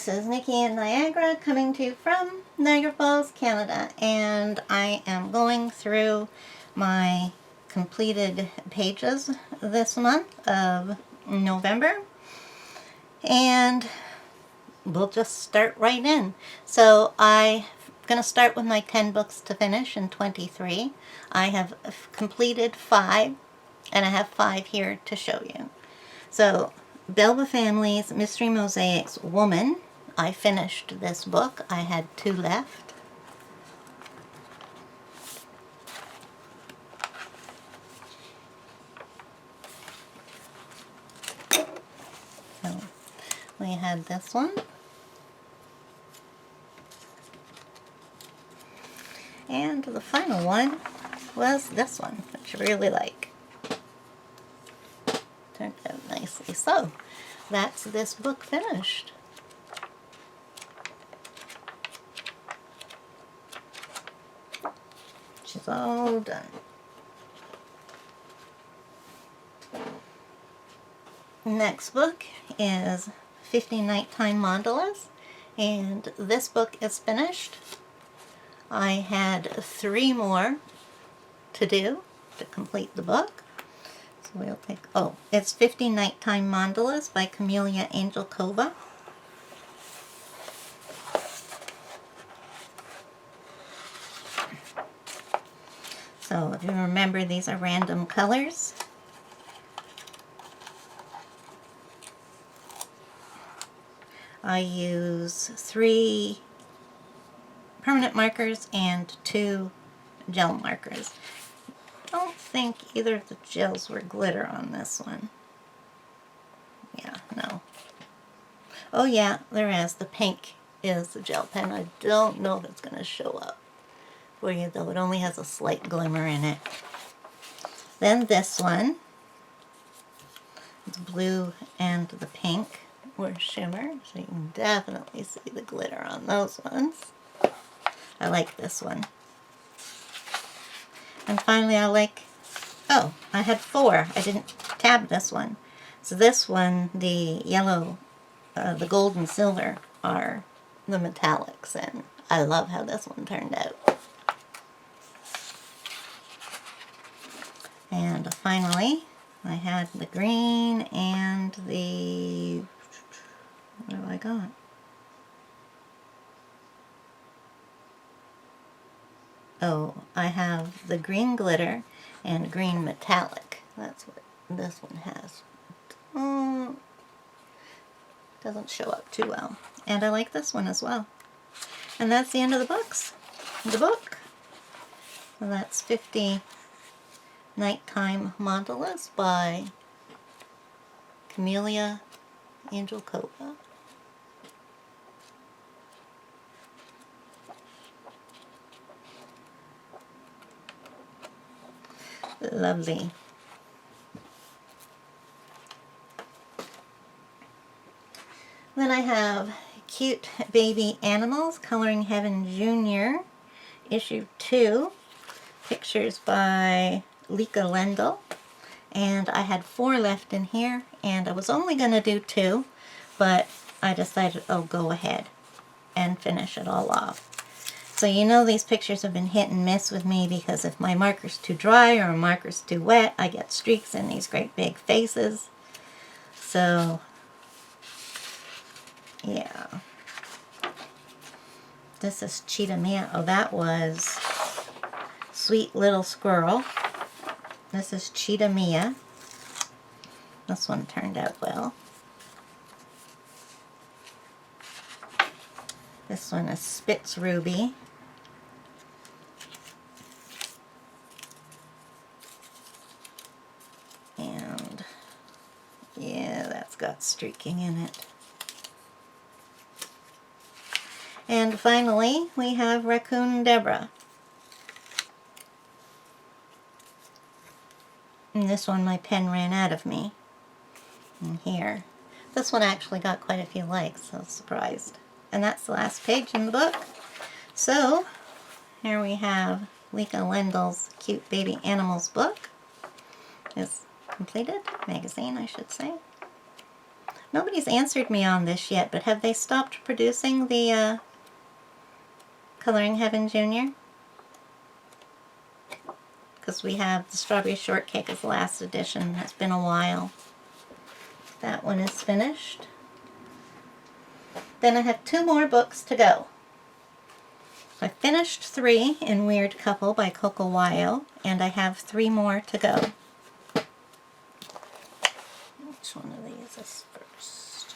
is Nikki in Niagara, coming to you from Niagara Falls, Canada, and I am going through my completed pages this month of November, and we'll just start right in. So I'm going to start with my 10 books to finish in 23. I have completed 5, and I have 5 here to show you. So Belva Family's Mystery Mosaics Woman. I finished this book. I had 2 left. So we had this one. And the final one was this one, which I really like. Turned out nicely. So that's this book finished. She's all done. Next book is 50 Nighttime Mandalas, and this book is finished. I had 3 more to do to complete the book. So we'll take, it's 50 Nighttime Mandalas by Camelia Angelkova. So if you remember, these are random colors. I use 3 permanent markers and 2 gel markers. I don't think either of the gels were glitter on this one. Yeah, no. Oh yeah, there is. The pink is the gel pen. I don't know if it's going to show up for you, though. It only has a slight glimmer in it. Then this one. It's blue and the pink were shimmer, so you can definitely see the glitter on those ones. I like this one. And finally I I had 4. I didn't tab this one. So this one, the yellow, the gold and silver are the metallics, and I love how this one turned out. And finally, I had the green and the, what have I got? Oh, I have the green glitter and green metallic. That's what this one has. Doesn't show up too well. And I like this one as well. And that's the end of the books. The book. So that's 50 Nighttime Mandalas by Camelia Angelkova. Lovely. Then I have Cute Baby Animals, Coloring Heaven Junior, issue 2. Pictures by Lika Lendl. And I had 4 left in here, and I was only going to do 2, but I decided I'll go ahead and finish it all off. So you know these pictures have been hit and miss with me, because if my marker's too dry or a marker's too wet, I get streaks in these great big faces. So, yeah. This is Cheetah Mia. Oh, that was Sweet Little Squirrel. This is Cheetah Mia. This one turned out well. This one is Spitz Ruby. And yeah, that's got streaking in it. And finally, we have Raccoon Deborah. And this one, my pen ran out of me. And here. This one actually got quite a few likes, so I was surprised. And that's the last page in the book. So, here we have Lika Lendl's Cute Baby Animals book. It's completed. Magazine, I should say. Nobody's answered me on this yet, but have they stopped producing the Coloring Heaven Junior? Because we have the Strawberry Shortcake as the last edition. It's been a while. That one is finished. Then I have 2 more books to go. I finished 3 in Weird Couple by Coco Wyo, and I have 3 more to go. Which one of these is first?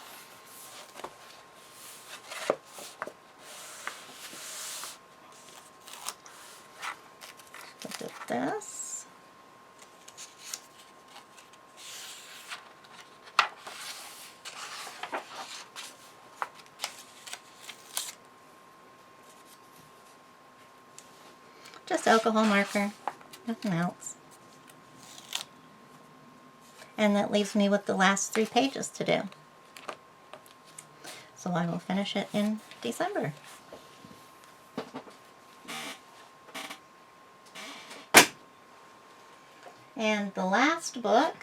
Look at this. Just alcohol marker, nothing else. And that leaves me with the last 3 pages to do. So I will finish it in December. And the last book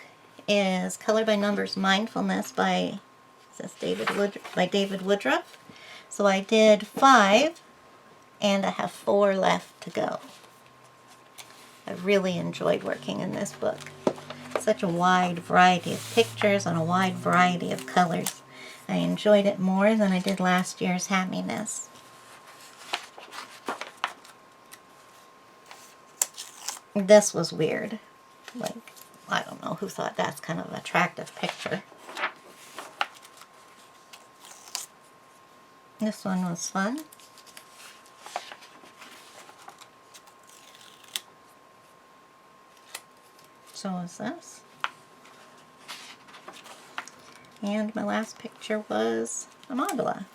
is Color by Numbers Mindfulness by David Woodruff. So I did 5, and I have 4 left to go. I really enjoyed working in this book. Such a wide variety of pictures and a wide variety of colors. I enjoyed it more than I did last year's Happiness. This was weird. Like, I don't know who thought that's kind of an attractive picture. This one was fun. So was this. And my last picture was a mandala.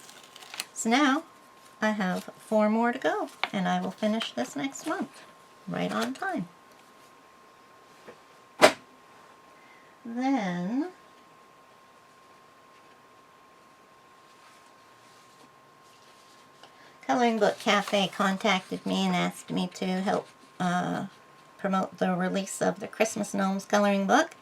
So now I have 4 more to go, and I will finish this next month, right on time. Then Coloring Book Cafe contacted me and asked me to help promote the release of the Christmas Gnomes coloring book.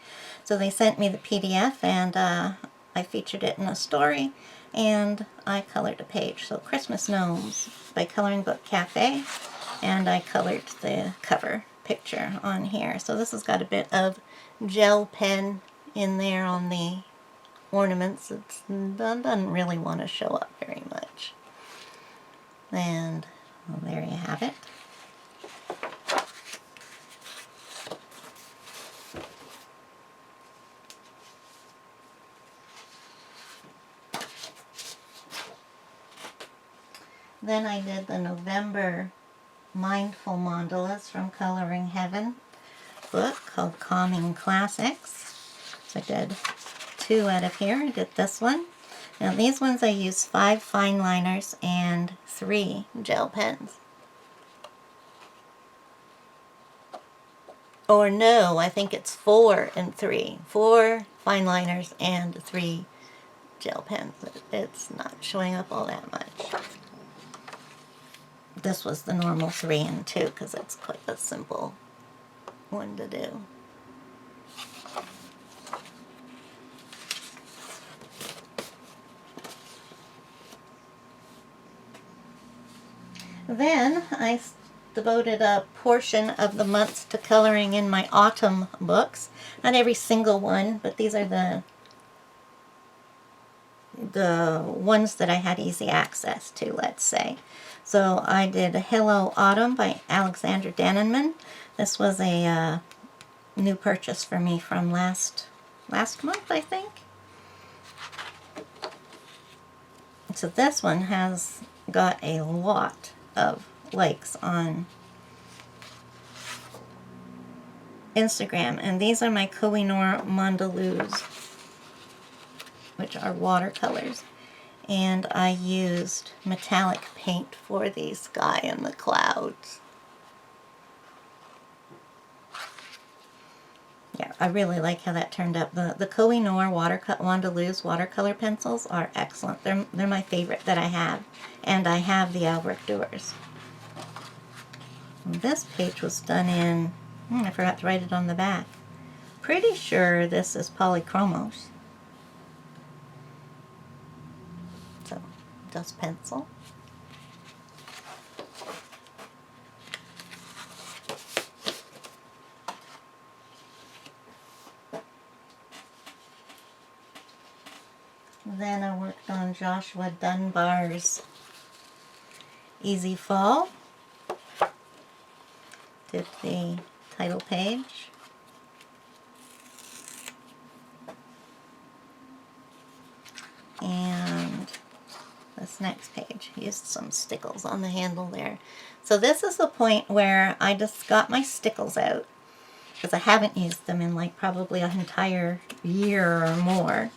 So they sent me the PDF, and I featured it in a story, and I colored a page. So Christmas Gnomes by Coloring Book Cafe, and I colored the cover picture on here. So this has got a bit of gel pen in there on the ornaments. It doesn't really want to show up very much. And well, there you have it. Then I did the November Mindful Mandalas from Coloring Heaven book called Calming Classics. So I did 2 out of here. I did this one. Now these ones I used 5 fine liners and 3 gel pens. Or no, I think it's 4 and 3. 4 fine liners and 3 gel pens. It's not showing up all that much. This was the normal 3 and 2 because it's quite a simple one to do. Then I devoted a portion of the months to coloring in my autumn books. Not every single one, but these are the ones that I had easy access to, let's say. So I did Hello Autumn by Alexandra Dennenman. This was a new purchase for me from last month, I think. So this one has got a lot of likes on Instagram, and these are my Kohinoor Mandaloos, which are watercolors, and I used metallic paint for the sky and the clouds. Yeah, I really like how that turned out. The Kohinoor Mandaloos watercolor pencils are excellent. They're my favorite that I have, and I have the Albrecht Dürer. This page was done in, I forgot to write it on the back. Pretty sure this is Polychromos. dust pencil. Then I worked on Joshua Dunbar's Easy Fall. Did the title page. And this next page, used some stickles on the handle there. So this is the point where I just got my stickles out, because I haven't used them in like probably an entire year or more.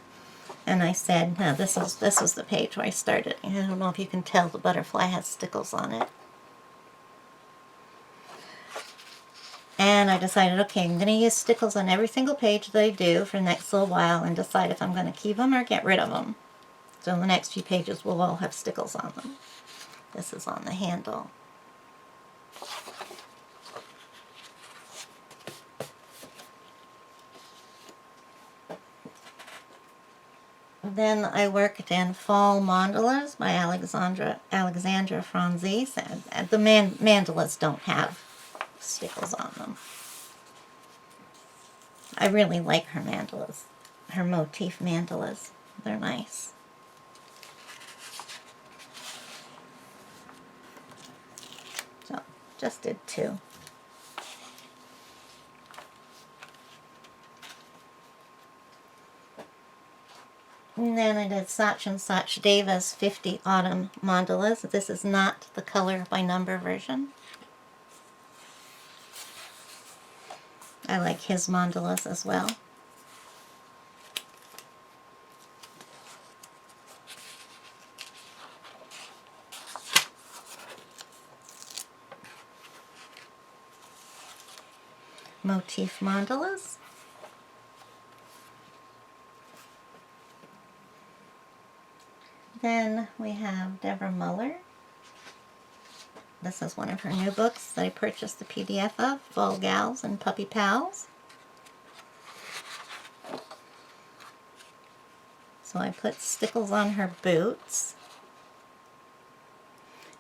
And I said, no, this is the page where I started. I don't know if you can tell, the butterfly has stickles on it. And I decided, okay, I'm going to use stickles on every single page that I do for the next little while and decide if I'm going to keep them or get rid of them. So the next few pages will all have stickles on them. This is on the handle. Then I worked in Fall Mandalas by Alexandra Franzese. And the mandalas don't have stickles on them. I really like her mandalas, her motif mandalas. They're nice. So, just did 2. And then I did Sachin Sachdeva's 50 Autumn Mandalas. This is not the color by number version. I like his mandalas as well. Motif mandalas. Then we have Deborah Muller. This is one of her new books that I purchased the PDF of, Fall Gals and Puppy Pals. So I put stickles on her boots.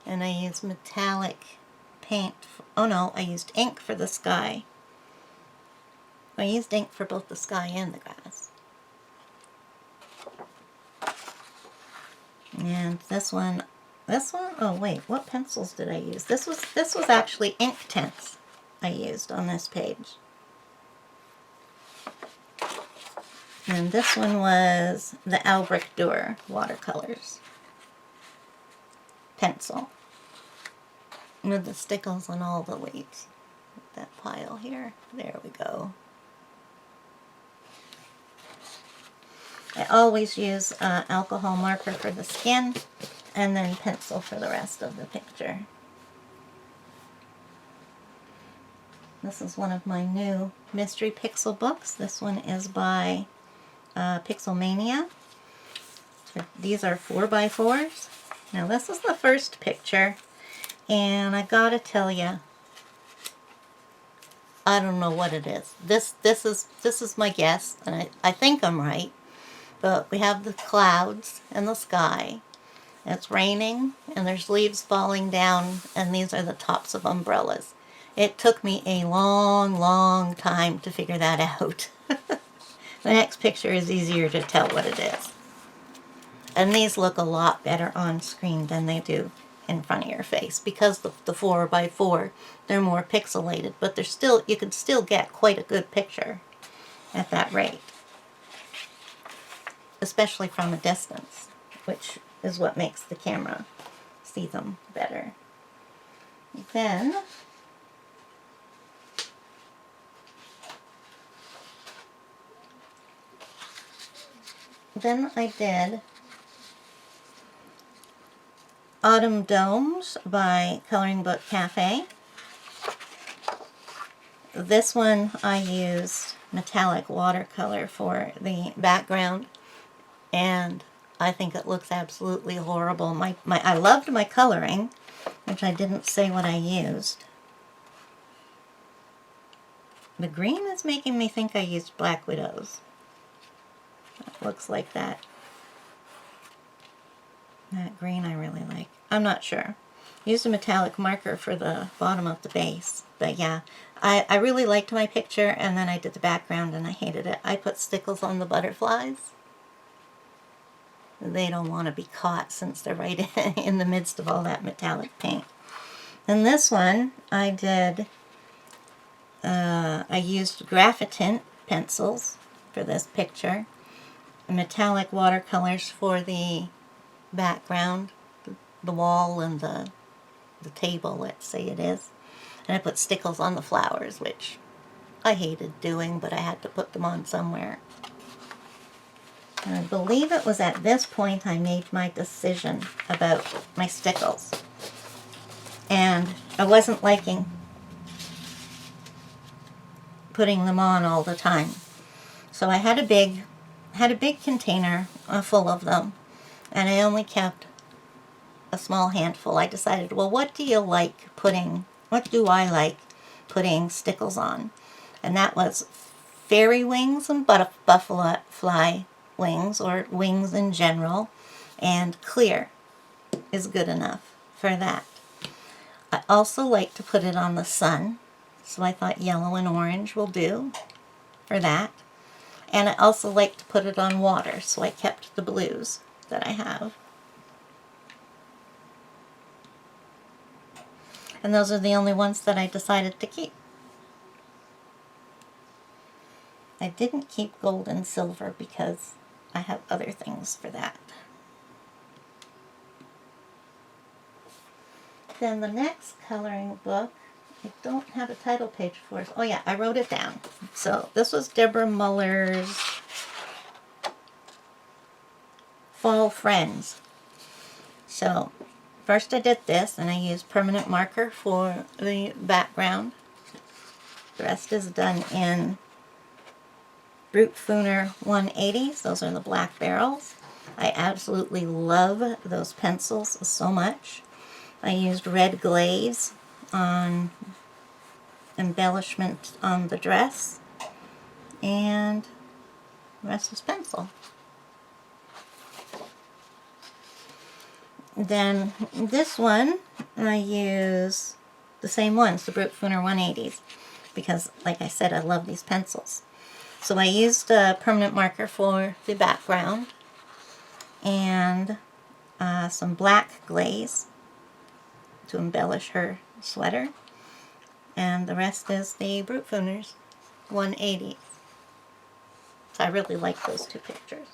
And I used metallic paint. Oh no, I used ink for the sky. I used ink for both the sky and the grass. And this one, oh wait, what pencils did I use? This was actually Inktense I used on this page. And this one was the Albrecht Dürer watercolors pencil. With the stickles on all the leaves. That pile here. There we go. I always use alcohol marker for the skin and then pencil for the rest of the picture. This is one of my new mystery pixel books. This one is by Pixelmania. These are 4x4s. Now this is the first picture, and I gotta tell you, I don't know what it is. This is my guess, and I think I'm right. But we have the clouds and the sky. It's raining, and there's leaves falling down, and these are the tops of umbrellas. It took me a long, long time to figure that out. The next picture is easier to tell what it is. And these look a lot better on screen than they do in front of your face, because the 4x4, they're more pixelated, but they're still, you can still get quite a good picture at that rate. Especially from a distance, which is what makes the camera see them better. Then I did Autumn Domes by Coloring Book Cafe. This one I used metallic watercolor for the background, and I think it looks absolutely horrible. I loved my coloring, which I didn't say what I used. The green is making me think I used Black Widows. It looks like that. That green I really like. I'm not sure. Used a metallic marker for the bottom of the base. But yeah, I really liked my picture, and then I did the background and I hated it. I put stickles on the butterflies. They don't want to be caught since they're right in the midst of all that metallic paint. And this one I did, I used Graphitint pencils for this picture. Metallic watercolors for the background, the wall and the table, let's say it is. And I put stickles on the flowers, which I hated doing, but I had to put them on somewhere. And I believe it was at this point I made my decision about my stickles. And I wasn't liking putting them on all the time. So I had a big container full of them, and I only kept a small handful. I decided, well, what do I like putting stickles on? And that was fairy wings and butterfly wings, or wings in general, and clear is good enough for that. I also like to put it on the sun, so I thought yellow and orange will do for that. And I also like to put it on water, so I kept the blues that I have. And those are the only ones that I decided to keep. I didn't keep gold and silver because I have other things for that. Then the next coloring book, I don't have a title page for it. Oh yeah, I wrote it down. So this was Deborah Muller's Fall Friends. So first I did this, and I used permanent marker for the background. The rest is done in Brute Fooner 180s. Those are the black barrels. I absolutely love those pencils so much. I used red glaze on embellishment on the dress, and the rest is pencil. Then this one, I use the same ones, the Brute Fooner 180s, because like I said, I love these pencils. So I used a permanent marker for the background, and some black glaze to embellish her sweater, and the rest is the Brute Fooners 180s. So I really like those two pictures.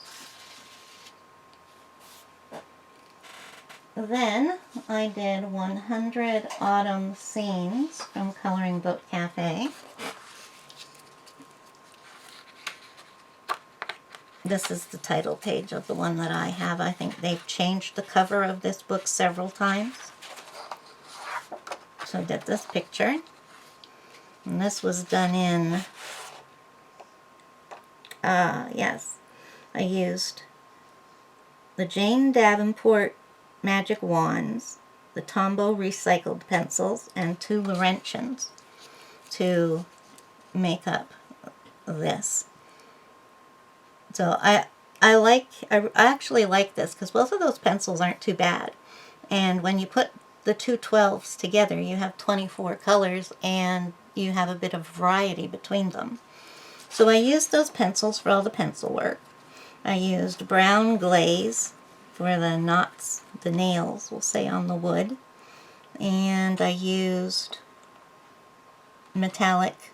Then I did 100 Autumn Scenes from Coloring Book Cafe. This is the title page of the one that I have. I think they've changed the cover of this book several times. So I did this picture. And this was done in, yes, I used the Jane Davenport Magic Wands, the Tombow recycled pencils, and 2 Laurentians to make up this. So I actually like this because both of those pencils aren't too bad. And when you put the 2 12s together, you have 24 colors, and you have a bit of variety between them. So I used those pencils for all the pencil work. I used brown glaze for the knots, the nails, we'll say, on the wood. And I used metallic,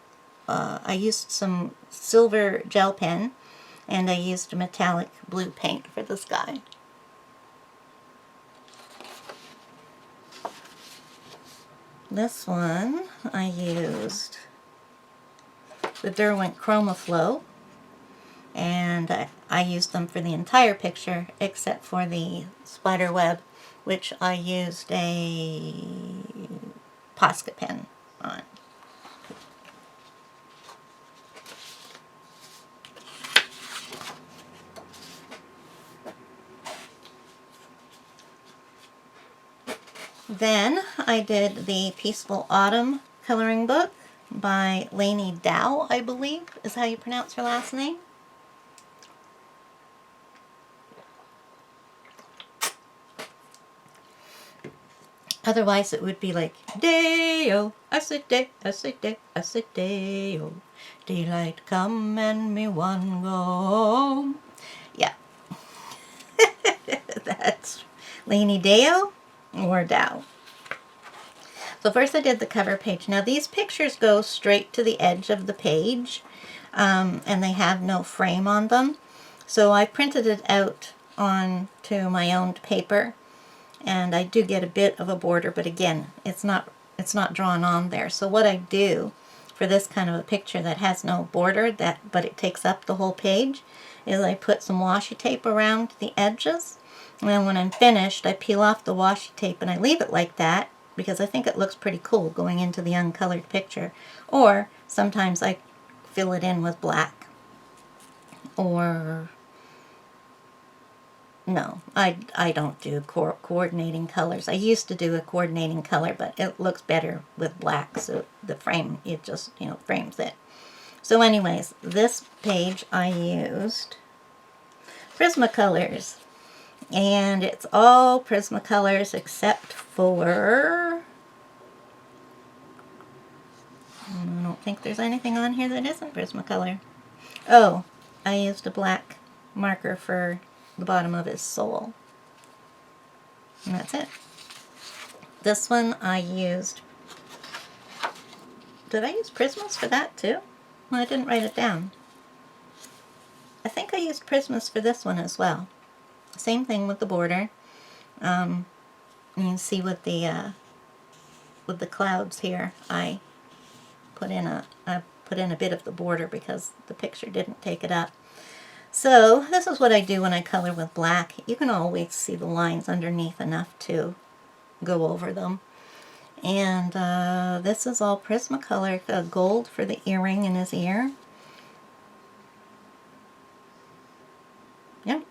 I used some silver gel pen, and I used a metallic blue paint for the sky. This one, I used the Derwent ChromaFlow, and I used them for the entire picture except for the spider web, which I used a Posca pen on. Then I did the Peaceful Autumn coloring book by Lainey Dow, I believe is how you pronounce her last name. Otherwise it would be like, day-o, I say day, I say day, I say day-o. Daylight come and me one go home. Yeah. That's Lainey Deo or Dow. So first I did the cover page. Now these pictures go straight to the edge of the page, and they have no frame on them. So I printed it out onto my own paper, and I do get a bit of a border, but again, it's not drawn on there. So what I do for this kind of a picture that has no border, but it takes up the whole page, is I put some washi tape around the edges, and then when I'm finished, I peel off the washi tape and I leave it like that because I think it looks pretty cool going into the uncolored picture. Or sometimes I fill it in with black. Or no, I don't do coordinating colors. I used to do a coordinating color, but it looks better with black, so the frame, it just, frames it. So anyways, this page I used Prismacolors. And it's all Prismacolors except for... I don't think there's anything on here that isn't Prismacolor. Oh, I used a black marker for the bottom of his sole. And that's it. This one I used... Did I use Prismas for that too? Well, I didn't write it down. I think I used Prismas for this one as well. Same thing with the border. You can see with the clouds here, I put in a bit of the border because the picture didn't take it up. So this is what I do when I color with black. You can always see the lines underneath enough to go over them. And this is all Prismacolor, gold for the earring in his ear. Yep.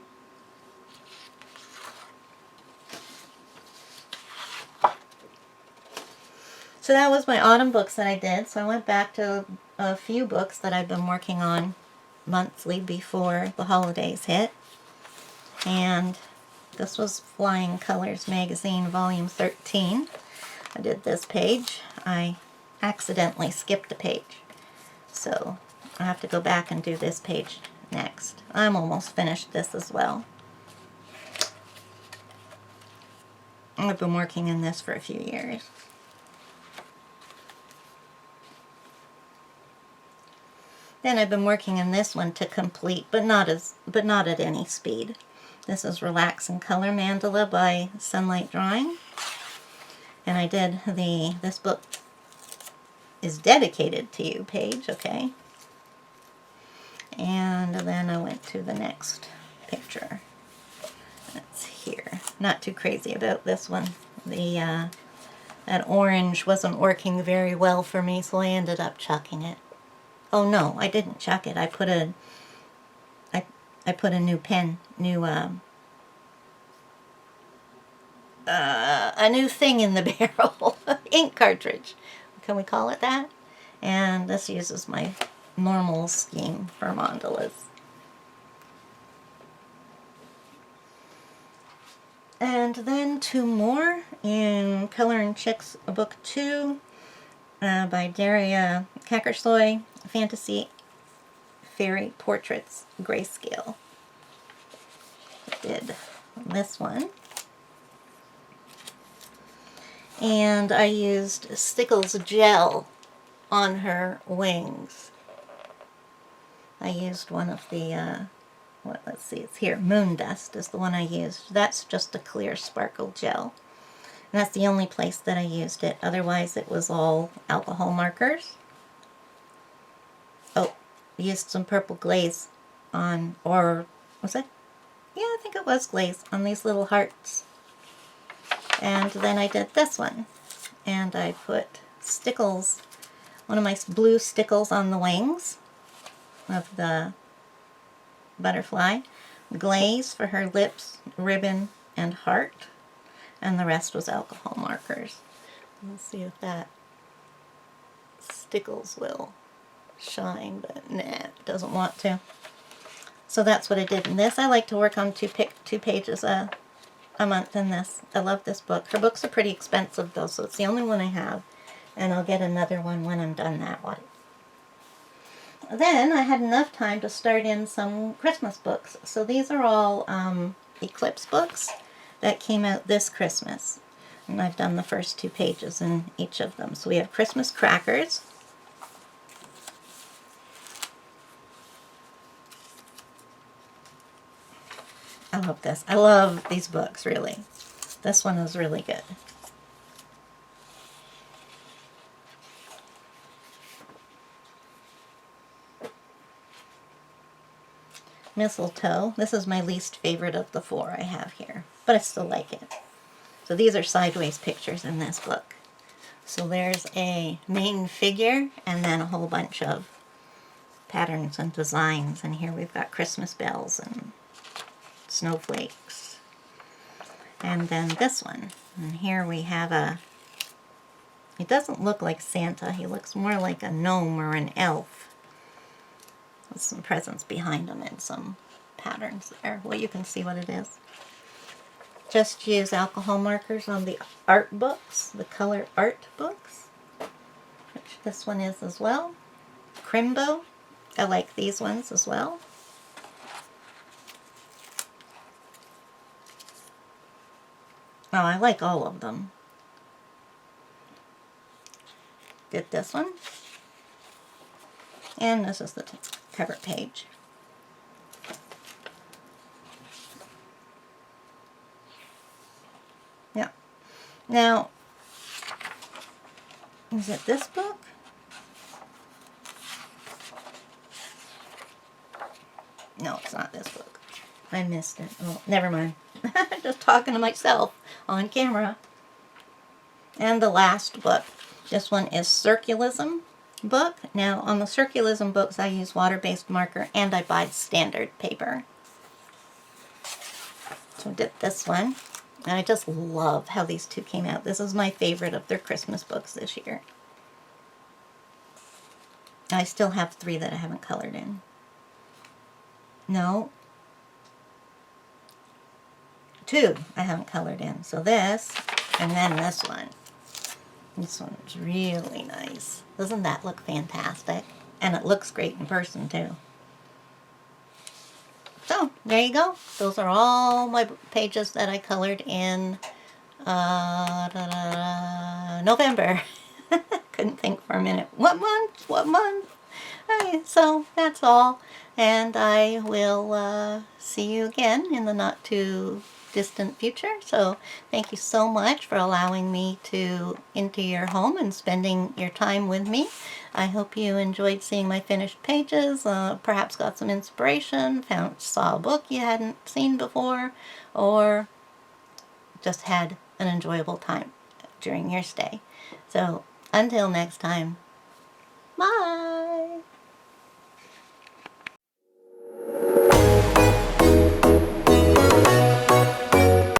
So that was my autumn books that I did. So I went back to a few books that I've been working on monthly before the holidays hit. And this was Flying Colors Magazine, Volume 13. I did this page. I accidentally skipped a page. So I have to go back and do this page next. I'm almost finished this as well. I've been working in this for a few years. Then I've been working in this one to complete, but not at any speed. This is Relax and Color Mandala by Sunlight Drawing. And I did this book is dedicated to you page, okay? And then I went to the next picture. That's here. Not too crazy about this one. That orange wasn't working very well for me, so I ended up chucking it. Oh no, I didn't chuck it. I put a new pen, a new thing in the barrel, ink cartridge. Can we call it that? And this uses my normal scheme for mandalas. And then two more in Color and Chicks Book 2 by Daria Kakersoy, Fantasy Fairy Portraits Grayscale. I did this one. And I used Stickles gel on her wings. I used one of the, let's see, it's here, Moon Dust is the one I used. That's just a clear sparkle gel. And that's the only place that I used it. Otherwise it was all alcohol markers. Oh, used some purple glaze on, or was it? Yeah, I think it was glaze on these little hearts. And then I did this one. And I put stickles, one of my blue stickles on the wings of the butterfly, glaze for her lips, ribbon, and heart. And the rest was alcohol markers. Let's see if that stickles will shine, but nah, it doesn't want to. So that's what I did in this. I like to work on two pages a a month in this. I love this book. Her books are pretty expensive though, so it's the only one I have. And I'll get another one when I'm done that one. Then I had enough time to start in some Christmas books. So these are all Eclipse books that came out this Christmas. And I've done the first 2 pages in each of them. So we have Christmas Crackers. I love this. I love these books, really. This one is really good. Mistletoe. This is my least favorite of the 4 I have here, but I still like it. So these are sideways pictures in this book. So there's a main figure and then a whole bunch of patterns and designs. And here we've got Christmas bells and snowflakes. And then this one. And here we have a... He doesn't look like Santa. He looks more like a gnome or an elf. With some presents behind him and some patterns there. Well, you can see what it is. Just use alcohol markers on the art books, the color art books, which this one is as well. Crimbo. I like these ones as well. Oh, I like all of them. Did this one. And this is the cover page. Yeah. Now, is it this book? No, it's not this book. I missed it. Oh, never mind. Just talking to myself on camera. And the last book. This one is Circulism book. Now, on the Circulism books, I use water-based marker and I buy standard paper. So I did this one. And I just love how these 2 came out. This is my favorite of their Christmas books this year. I still have 3 that I haven't colored in. No. 2 I haven't colored in. So this, and then this one. This one's really nice. Doesn't that look fantastic? And it looks great in person too. So, there you go. Those are all my pages that I colored in November. Couldn't think for a minute. What month? What month? Okay, so that's all. And I will see you again in the not too distant future. So thank you so much for allowing me into your home and spending your time with me. I hope you enjoyed seeing my finished pages, perhaps got some inspiration, saw a book you hadn't seen before, or just had an enjoyable time during your stay. So until next time, bye!